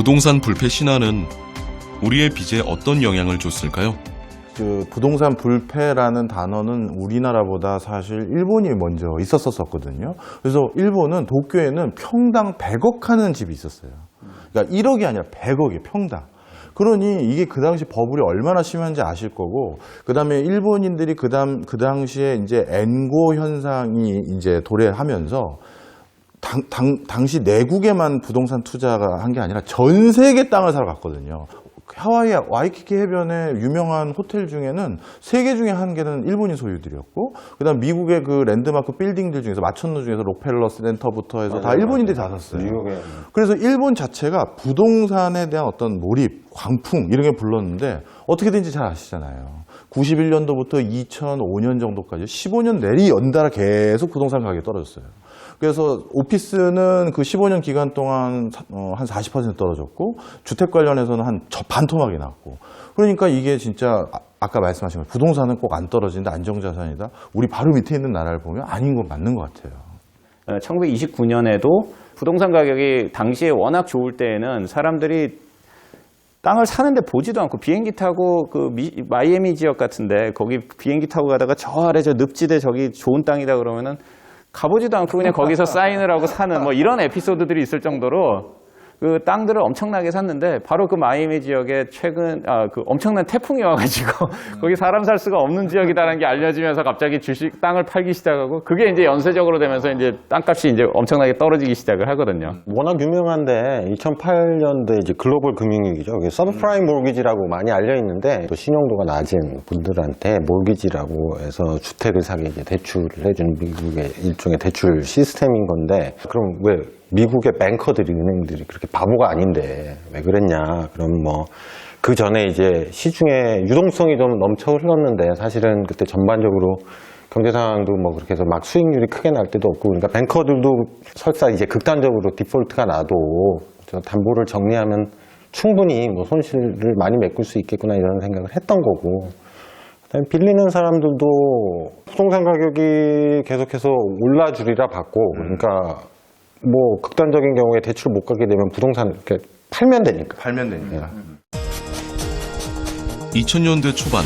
부동산 불패 신화는 우리의 빚에 어떤 영향을 줬을까요? 그 부동산 불패라는 단어는 우리나라보다 사실 일본이 먼저 있었었거든요. 그래서 일본은 도쿄에는 평당 100억 하는 집이 있었어요. 그러니까 1억이 아니라 100억이 평당. 그러니 이게 그 당시 버블이 얼마나 심한지 아실 거고, 그 다음에 일본인들이 그 당시에 이제 엔고 현상이 이제 도래하면서 당시 내국에만 부동산 투자가 한 게 아니라 전 세계 땅을 사러 갔거든요. 하와이 와이키키 해변에 유명한 호텔 중에는 3개 중에 1개는 일본인 소유들이었고, 그다음 미국의 그 랜드마크 빌딩들 중에서 마천루 중에서 록펠러 센터부터 해서 다 일본인들이 다 샀어요. 그래서 일본 자체가 부동산에 대한 어떤 몰입, 광풍 이런 게 불렀는데 어떻게 된지 잘 아시잖아요. 91년도부터 2005년 정도까지 15년 내리 연달아 계속 부동산 가격이 떨어졌어요. 그래서 오피스는 그 15년 기간 동안 한 40% 떨어졌고, 주택 관련해서는 한 반토막이 났고. 그러니까 이게 진짜 아까 말씀하신 거, 부동산은 꼭 안 떨어진다, 안정자산이다. 우리 바로 밑에 있는 나라를 보면 아닌 건 맞는 것 같아요. 1929년에도 부동산 가격이 당시에 워낙 좋을 때에는 사람들이 땅을 사는데 보지도 않고 비행기 타고 그 마이애미 지역 같은데 거기 비행기 타고 가다가 저 아래 저 늪지대 저기 좋은 땅이다 그러면은 가보지도 않고 그냥 거기서 사인을 하고 사는 뭐 이런 에피소드들이 있을 정도로 그 땅들을 엄청나게 샀는데, 바로 그 마이애미 지역에 최근 그 엄청난 태풍이 와가지고 거기 사람 살 수가 없는 지역이다라는 게 알려지면서 갑자기 땅을 팔기 시작하고, 그게 이제 연쇄적으로 되면서 이제 땅값이 이제 엄청나게 떨어지기 시작을 하거든요. 워낙 유명한데 2008년도에 이제 글로벌 금융위기죠. 서브프라임 몰기지라고 많이 알려 있는데, 또 신용도가 낮은 분들한테 몰기지라고 해서 주택을 사기 이제 대출을 해주는 미국의 일종의 대출 시스템인 건데, 그럼 왜 미국의 뱅커들이, 은행들이 그렇게 바보가 아닌데 왜 그랬냐? 그럼 뭐 그 전에 이제 시중에 유동성이 좀 넘쳐 흘렀는데, 사실은 그때 전반적으로 경제 상황도 뭐 그렇게 해서 막 수익률이 크게 날 때도 없고, 그러니까 뱅커들도 설사 이제 극단적으로 디폴트가 나도 담보를 정리하면 충분히 뭐 손실을 많이 메꿀 수 있겠구나 이런 생각을 했던 거고, 그다음에 빌리는 사람들도 부동산 가격이 계속해서 올라주리라 봤고, 그러니까 뭐 극단적인 경우에 대출 못 가게 되면 부동산 이렇게 팔면 되니까. 2000년대 초반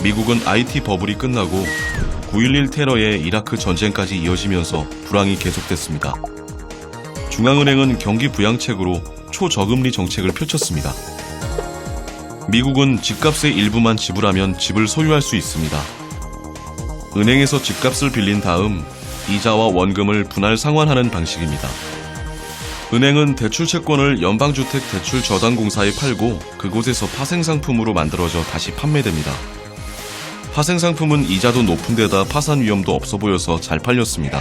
미국은 IT 버블이 끝나고 9.11 테러에 이라크 전쟁까지 이어지면서 불황이 계속됐습니다. 중앙은행은 경기 부양책으로 초저금리 정책을 펼쳤습니다. 미국은 집값의 일부만 지불하면 집을 소유할 수 있습니다. 은행에서 집값을 빌린 다음 이자와 원금을 분할 상환하는 방식입니다. 은행은 대출 채권을 연방주택대출저당공사에 팔고 그곳에서 파생상품으로 만들어져 다시 판매됩니다. 파생상품은 이자도 높은 데다 파산 위험도 없어 보여서 잘 팔렸습니다.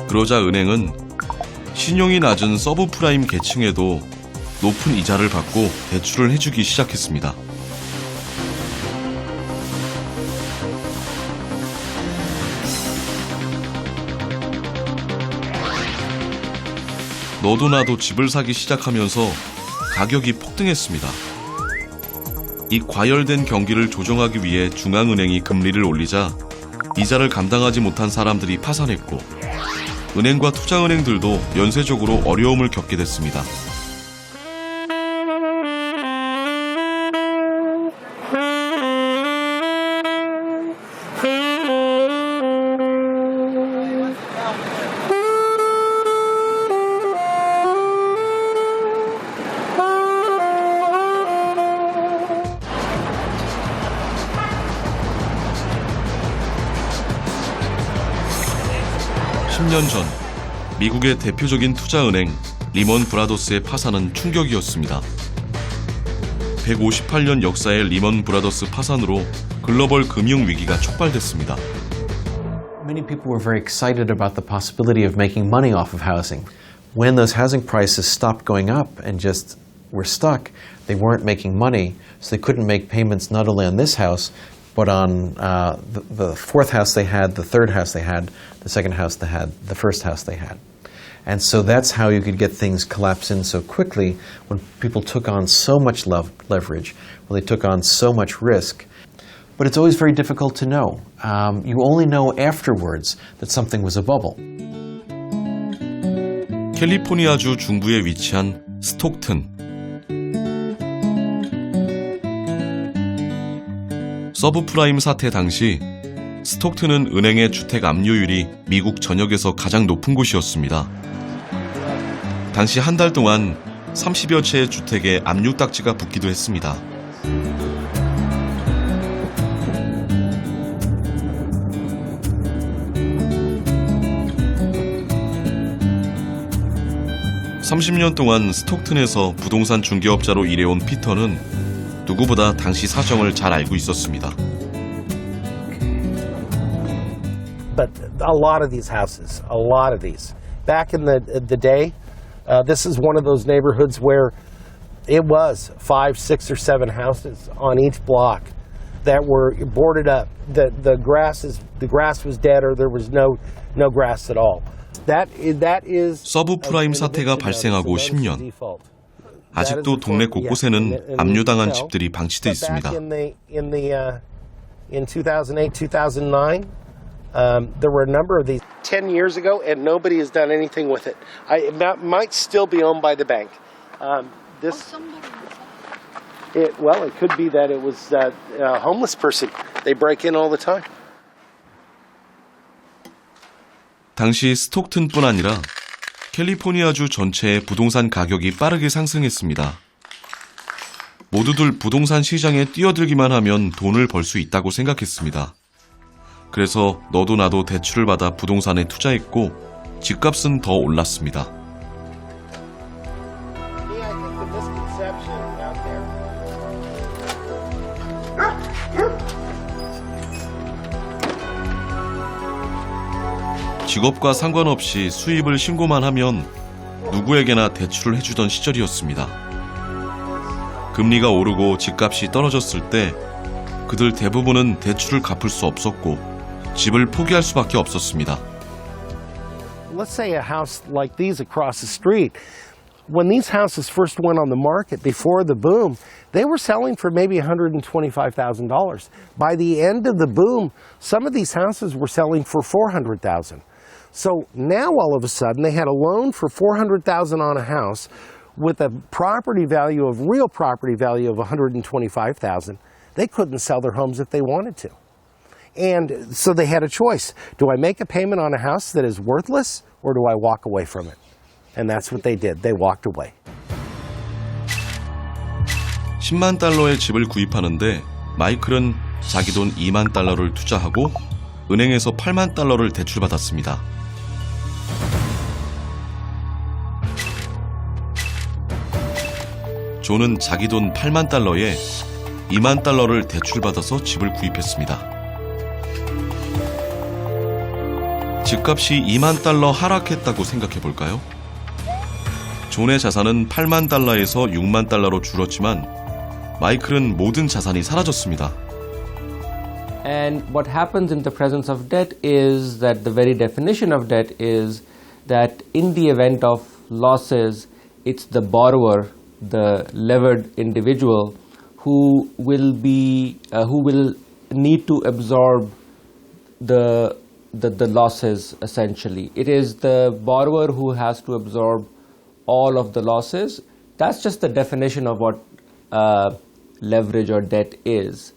그러자 은행은 신용이 낮은 서브프라임 계층에도 높은 이자를 받고 대출을 해주기 시작했습니다. 너도 나도 집을 사기 시작하면서 가격이 폭등했습니다. 이 과열된 경기를 조정하기 위해 중앙은행이 금리를 올리자 이자를 감당하지 못한 사람들이 파산했고, 은행과 투자은행들도 연쇄적으로 어려움을 겪게 됐습니다. (10년) 전 미국의 대표적인 투자은행 리먼 브라더스의 파산은 충격이었습니다. 158년 역사의 리먼 브라더스 파산으로 글로벌 금융위기가 촉발됐습니다. Many people were very excited about the possibility of making money off of housing. When those housing prices stopped going up and just were stuck, they weren't making money, so they couldn't make payments not only on this house, but on the fourth house they had, the third house they had, the second house they had, the first house they had. And so that's how you could get things collapse in so quickly when people took on so much leverage, when they took on so much risk. but it's always very difficult to know. You only know afterwards that something was a bubble. 캘리포니아주 중부에 위치한 스톡튼. 서브프라임 사태 당시 스톡튼은 은행의 주택 압류율이 미국 전역에서 가장 높은 곳이었습니다. 당시 한 달 동안 30여 채의 주택에 압류 딱지가 붙기도 했습니다. (30년) 동안 스톡튼에서 부동산 중개업자로 일해온 피터는 누구보다 당시 사정을 잘 알고 있었습니다. But a lot of these houses, a lot of these. Back in the day, this is one of those neighborhoods where it was 5, 6, or 7 houses on each block that were boarded up. The grass was dead, or there was no grass at all. That is 서브프라임 사태가 발생하고 10년. 아직도 동네 곳곳에는 압류당한 집들이 방치돼 있습니다. In 2008, 2009, there were a number of these 10 years ago, and nobody has done anything with it. It might still be owned by the bank. It could be that it was a homeless person. They break in all the time. 당시 스톡튼뿐 아니라 캘리포니아주 전체의 부동산 가격이 빠르게 상승했습니다. 모두들 부동산 시장에 뛰어들기만 하면 돈을 벌 수 있다고 생각했습니다. 그래서 너도 나도 대출을 받아 부동산에 투자했고 집값은 더 올랐습니다. 직업과 상관없이 수입을 신고만 하면 누구에게나 대출을 해주던 시절이었습니다. 금리가 오르고 집값이 떨어졌을 때 그들 대부분은 대출을 갚을 수 없었고 집을 포기할 수밖에 없었습니다. Let's say a house like these across the street. When these houses first went on the market before the boom, they were selling for maybe $125,000. By the end of the boom, some of these houses were selling for $400,000. So now all of a sudden they had a loan for $400,000 on a house with a real property value of $125,000. They couldn't sell their homes if they wanted to. And so they had a choice. Do I make a payment on a house that is worthless, or do I walk away from it? And that's what they did. They walked away. 10만 달러의 집을 구입하는데 마이클은 자기 돈 2만 달러를 투자하고 은행에서 8만 달러를 대출받았습니다. 존은 자기 돈 8만 달러에 2만 달러를 대출받아서 집을 구입했습니다. 집값이 2만 달러 하락했다고 생각해 볼까요? 존의 자산은 8만 달러에서 6만 달러로 줄었지만 마이클은 모든 자산이 사라졌습니다. And what happens in the presence of debt is that the very definition of debt is that in the event of losses, it's the borrower, the levered individual, who will need to absorb the losses, essentially. It is the borrower who has to absorb all of the losses. That's just the definition of what leverage or debt is.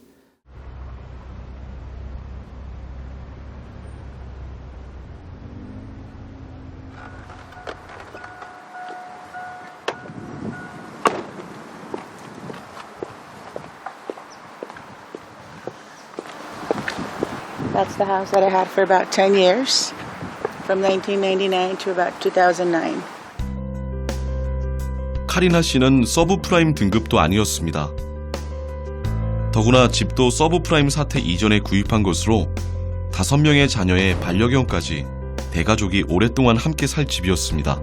That's the house that I had for about 10 years, from 1999 to about 2009. 카리나 씨는 서브프라임 등급도 아니었습니다. 더구나 집도 서브프라임 사태 이전에 구입한 것으로 5명의 자녀의 반려견까지 대가족이 오랫동안 함께 살 집이었습니다.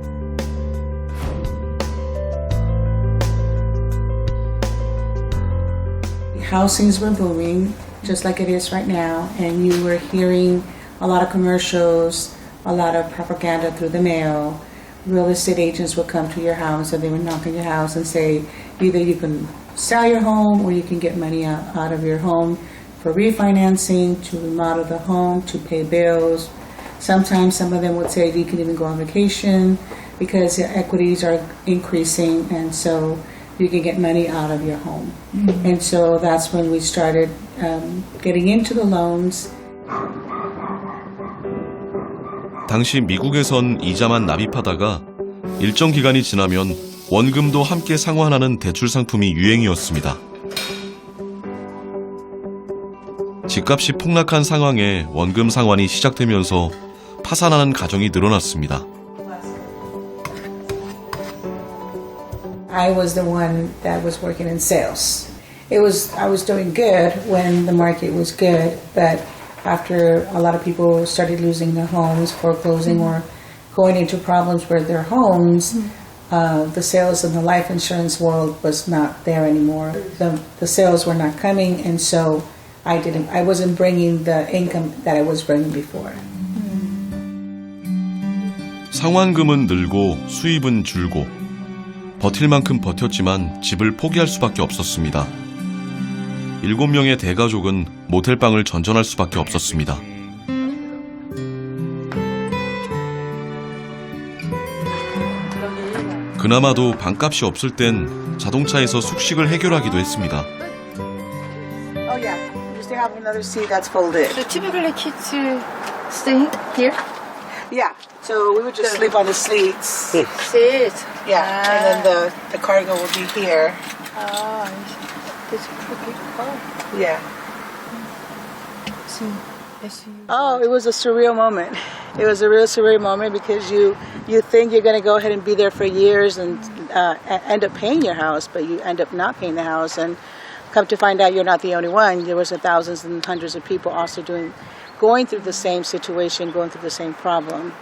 Housings were booming, just like it is right now, and you were hearing a lot of commercials, a lot of propaganda through the mail. Real estate agents would come to your house and they would knock on your house and say either you can sell your home or you can get money out of your home for refinancing, to remodel the home, to pay bills. Sometimes some of them would say you can even go on vacation because your equities are increasing, and so you can get money out of your home. And so that's when we started getting into the loans. 당시 미국에선 이자만 납입하다가 일정 기간이 지나면 원금도 함께 상환하는 대출 상품이 유행이었습니다. 집값이 폭락한 상황에 원금 상환이 시작되면서 파산하는 가정이 늘어났습니다. I was the one that was working in sales. I was doing good when the market was good, but after a lot of people started losing their homes, foreclosing or going into problems with their homes, the sales in the life insurance world was not there anymore. The sales were not coming, and so I wasn't bringing the income that I was bringing before. 상환금은 늘고 수입은 줄고 버틸 만큼 버텼지만 집을 포기할 수밖에 없었습니다. 7명의 대가족은 모텔방을 전전할 수밖에 없었습니다. 그나마도 방값이 없을 땐 자동차에서 숙식을 해결하기도 했습니다. Oh yeah, you still have another seat that's folded. So typically kids stay here? Yeah, so we would just sleep on the seats. Sit. Yeah, and then the cargo will be here. Ah, I see. That's pretty cool. Yeah. So, I see. Oh, it was a surreal moment. It was a real surreal moment because you think you're going to go ahead and be there for years and end up paying your house, but you end up not paying the house, and come to find out you're not the only one. There was thousands and hundreds of people also going through the same situation, going through the same problem.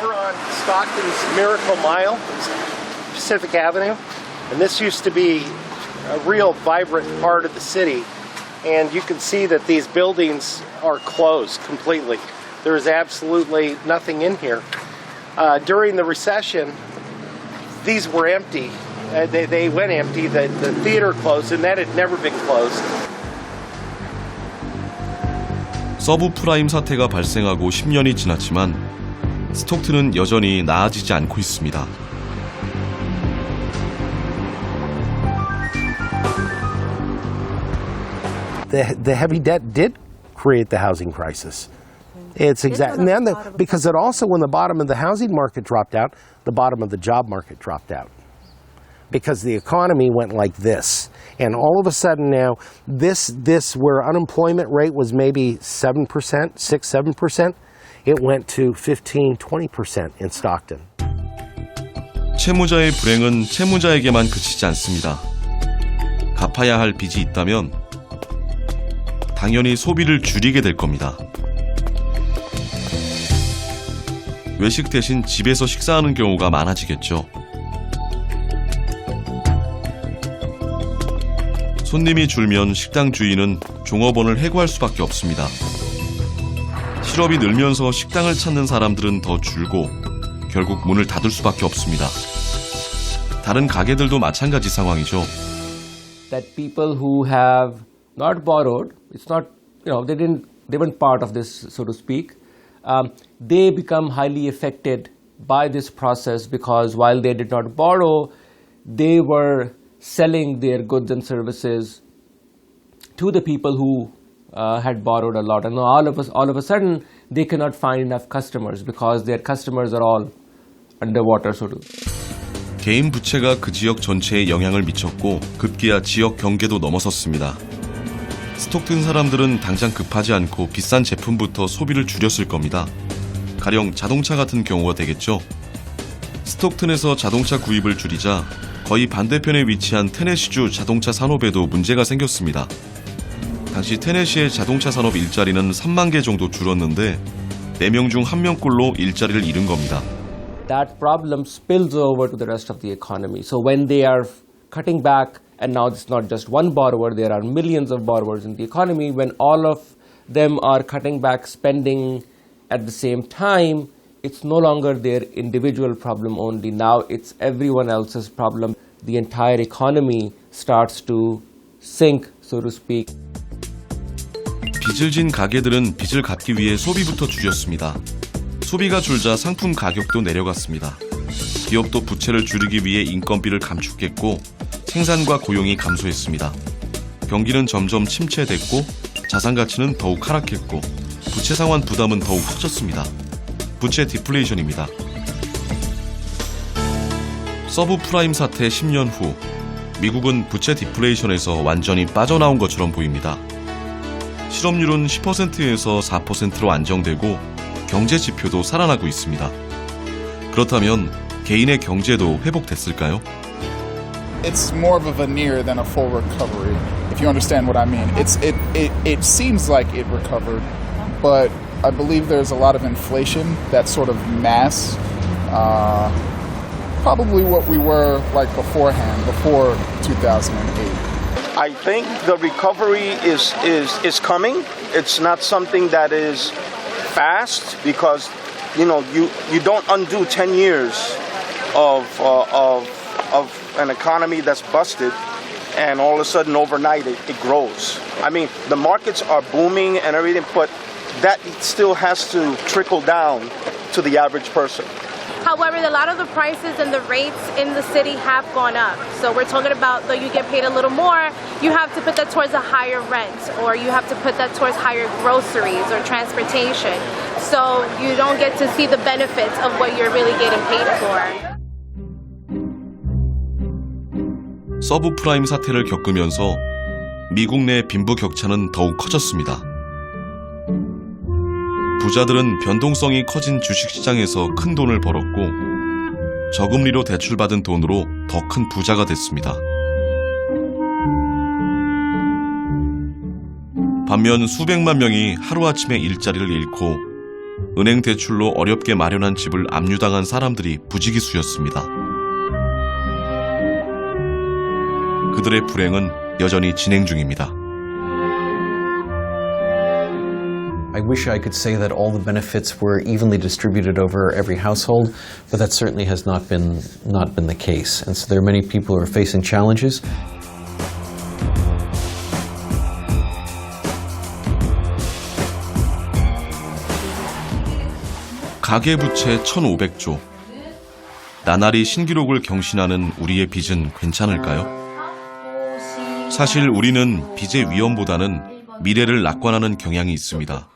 We're on Stockton's Miracle Mile, Pacific Avenue, and this used to be a real vibrant part of the city. And you can see that these buildings are closed completely. There is absolutely nothing in here. During the recession, these were empty. They went empty. The theater closed, and that had never been closed. 서브프라임 사태가 발생하고 10년이 지났지만 스톡튼은 여전히 나아지지 않고 있습니다. The heavy debt did create the housing crisis. It's exactly, and then because it also, when the bottom of the housing market dropped out, the bottom of the job market dropped out. Because the economy went like this. And all of a sudden now, this where unemployment rate was maybe 7%, 6-7%, it went to 15-20% in Stockton. 채무자의 불행은 채무자에게만 그치지 않습니다. 갚아야 할 빚이 있다면 당연히 소비를 줄이게 될 겁니다. 외식 대신 집에서 식사하는 경우가 많아지겠죠. 손님이 줄면 식당 주인은 종업원을 해고할 수밖에 없습니다. 실업이 늘면서 식당을 찾는 사람들은 더 줄고 결국 문을 닫을 수밖에 없습니다. 다른 가게들도 마찬가지 상황이죠. That people who have not borrowed, it's not, they weren't part of this, so to speak. They become highly affected by this process because while they did not borrow, they were selling their goods and services to the people who had borrowed a lot. And all of a sudden, they cannot find enough customers because their customers are all underwater, so to. 개인 부채가 그 지역 전체에 영향을 미쳤고 급기야 지역 경계도 넘어섰습니다. 스톡튼 사람들은 당장 급하지 않고 비싼 제품부터 소비를 줄였을 겁니다. 가령 자동차 같은 경우가 되겠죠. 스톡튼에서 자동차 구입을 줄이자 거의 반대편에 위치한 테네시주 자동차 산업에도 문제가 생겼습니다. 당시 테네시의 자동차 산업 일자리는 3만 개 정도 줄었는데 4명 중 1명꼴로 일자리를 잃은 겁니다. That problem spills over to the rest of the economy. So when they are cutting back, and now it's not just one borrower, there are millions of borrowers in the economy, when all of them are cutting back spending at the same time, it's no longer their individual problem only. Now it's everyone else's problem. The entire economy starts to sink, so to speak. 빚을 진 가게들은 빚을 갚기 위해 소비부터 줄였습니다. 소비가 줄자 상품 가격도 내려갔습니다. 기업도 부채를 줄이기 위해 인건비를 감축했고 생산과 고용이 감소했습니다. 경기는 점점 침체됐고 자산 가치는 더욱 하락했고 부채 상환 부담은 더욱 커졌습니다. 부채 디플레이션입니다. 서브프라임 사태 10년 후 미국은 부채 디플레이션에서 완전히 빠져나온 것처럼 보입니다. 실업률은 10%에서 4%로 안정되고 경제 지표도 살아나고 있습니다. 그렇다면 개인의 경제도 회복됐을까요? It's more of a veneer than a full recovery, if you understand what I mean. It seems like it recovered, but I believe there's a lot of inflation that sort of masks probably what we were like beforehand, before 2008. I think the recovery is coming. It's not something that is fast because you don't undo 10 years of an economy that's busted, and all of a sudden overnight it grows. I mean, the markets are booming and everything, but that still has to trickle down to the average person. However, a lot of the prices and the rates in the city have gone up. So we're talking about, though you get paid a little more, you have to put that towards a higher rent, or you have to put that towards higher groceries or transportation. So you don't get to see the benefits of what you're really getting paid for. 서브프라임 사태를 겪으면서 미국 내 빈부격차는 더욱 커졌습니다. 부자들은 변동성이 커진 주식시장에서 큰 돈을 벌었고 저금리로 대출받은 돈으로 더 큰 부자가 됐습니다. 반면 수백만 명이 하루아침에 일자리를 잃고 은행 대출로 어렵게 마련한 집을 압류당한 사람들이 부지기수였습니다. 그들의 불행은 여전히 진행 중입니다. I wish I could say that all the benefits were evenly distributed over every household, but that certainly has not been the case. And so there are many people who are facing challenges. 가계부채 1,500조. 나날이 신기록을 경신하는 우리의 빚은 괜찮을까요? 사실 우리는 빚의 위험보다는 미래를 낙관하는 경향이 있습니다.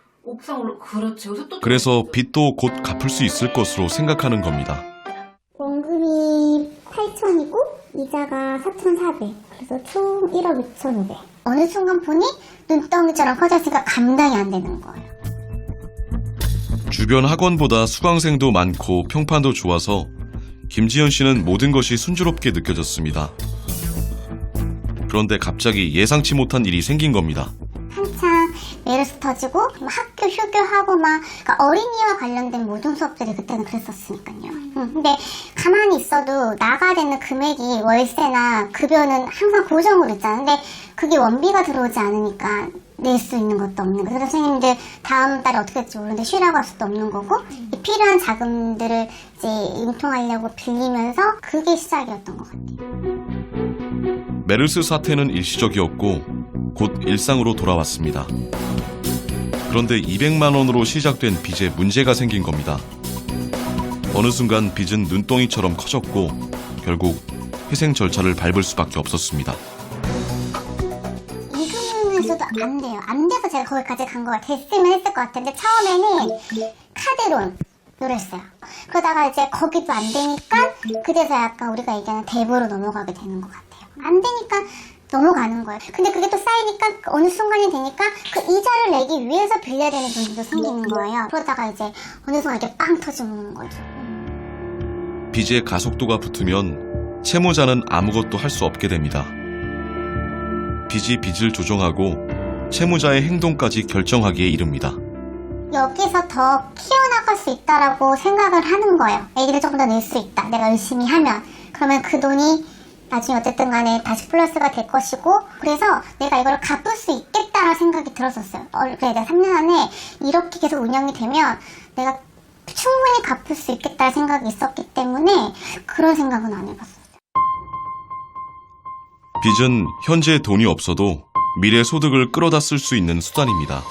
그래서 빚도 곧 갚을 수 있을 것으로 생각하는 겁니다. 원금이 8,000이고 이자가 4,400. 그래서 총 1억 2,500. 어느 순간 보니 눈덩이처럼 커졌으니까 감당이 안 되는 거예요. 주변 학원보다 수강생도 많고 평판도 좋아서 김지연 씨는 모든 것이 순조롭게 느껴졌습니다. 그런데 갑자기 예상치 못한 일이 생긴 겁니다. 한창 메르스 터지고 학교 휴교하고 막 그러니까 어린이와 관련된 모든 수업들이 그때는 그랬었으니까요. 근데 가만히 있어도 나가야 되는 금액이 월세나 급여는 항상 고정으로 있잖아요. 근데 그게 원비가 들어오지 않으니까 낼 수 있는 것도 없는 거예요. 그래서 선생님들 다음 달에 어떻게 될지 모르는데 쉬라고 할 수도 없는 거고 필요한 자금들을 이제 융통하려고 빌리면서 그게 시작이었던 것 같아요. 메르스 사태는 일시적이었고 곧 일상으로 돌아왔습니다. 그런데 200만 원으로 시작된 빚에 문제가 생긴 겁니다. 어느 순간 빚은 눈덩이처럼 커졌고 결국 회생 절차를 밟을 수밖에 없었습니다. 이금에서도 안 돼요. 안 돼서 제가 거기까지 간 거예요. 됐으면 했을 것 같은데 처음에는 카드론으로 했어요. 그러다가 이제 거기도 안 되니까 그래서 약간 우리가 얘기하는 대부로 넘어가게 되는 것 같아요. 안 되니까 넘어가는 거예요. 근데 그게 또 쌓이니까 어느 순간이 되니까 그 이자를 내기 위해서 빌려야 되는 돈도 생기는 거예요. 그러다가 이제 어느 순간 이렇게 빵 터지는 거죠. 빚의 가속도가 붙으면 채무자는 아무것도 할 수 없게 됩니다. 빚이 빚을 조종하고 채무자의 행동까지 결정하기에 이릅니다. 여기서 더 키워나갈 수 있다라고 생각을 하는 거예요. 애기를 조금 더 낼 수 있다. 내가 열심히 하면. 그러면 그 돈이 나중에 어쨌든 간에 다시 플러스가 될 것이고 그래서 내가 이걸 갚을 수 있겠다라는 생각이 들었었어요. 그래 내가 3년 안에 이렇게 계속 운영이 되면 내가 충분히 갚을 수 있겠다는 생각이 있었기 때문에 그런 생각은 안 해봤어요. 빚은 현재 돈이 없어도 미래 소득을 끌어다 쓸 수 있는 수단입니다.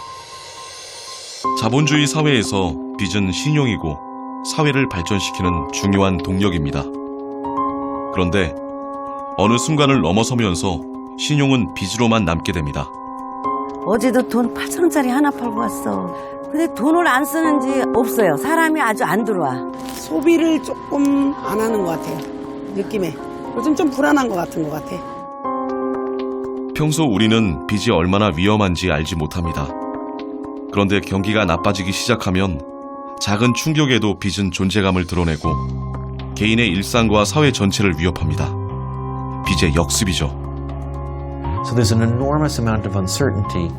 자본주의 사회에서 빚은 신용이고 사회를 발전시키는 중요한 동력입니다. 그런데 어느 순간을 넘어서면서 신용은 빚으로만 남게 됩니다. 어제도 돈 8,000원짜리 하나 팔고 왔어. 근데 돈을 안 쓰는지 없어요. 사람이 아주 안 들어와. 소비를 조금 안 하는 것 같아요. 느낌에. 요즘 좀 불안한 것 같은 것 같아. 평소 우리는 빚이 얼마나 위험한지 알지 못합니다. 그런데 경기가 나빠지기 시작하면 작은 충격에도 빚은 존재감을 드러내고 개인의 일상과 사회 전체를 위협합니다. 빚의 역습이죠. So there's an enormous amount of uncertainty.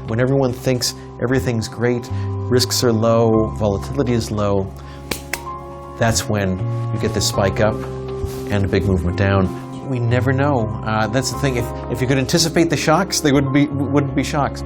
When everyone thinks everything's great, risks are low, volatility is low, that's when you get this spike up and a big movement down. We never know. That's the thing. If you could anticipate the shocks, they wouldn't be shocks.